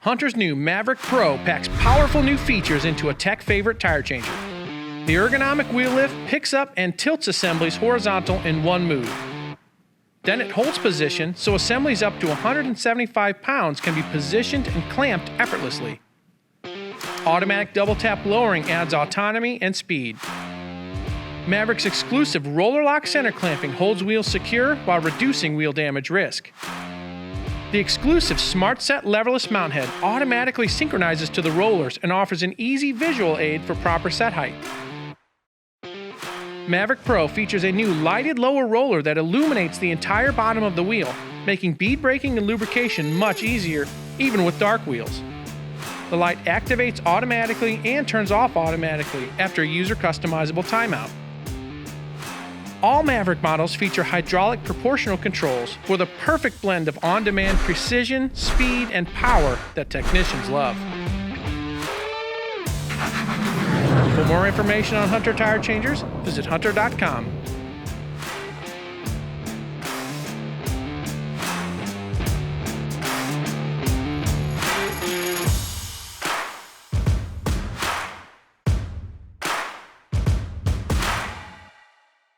Hunter's new Maverick Pro packs powerful new features into a tech-favorite tire changer. The ergonomic wheel lift picks up and tilts assemblies horizontal in one move. Then it holds position so assemblies up to 175 pounds can be positioned and clamped effortlessly. Automatic double tap lowering adds autonomy and speed. Maverick's exclusive roller lock center clamping holds wheels secure while reducing wheel damage risk. The exclusive Smart Set leverless mount head automatically synchronizes to the rollers and offers an easy visual aid for proper set height. Maverick Pro features a new lighted lower roller that illuminates the entire bottom of the wheel, making bead braking and lubrication much easier, even with dark wheels. The light activates automatically and turns off automatically after a user customizable timeout. All Maverick models feature hydraulic proportional controls for the perfect blend of on-demand precision, speed, and power that technicians love. For more information on Hunter tire changers, visit hunter.com.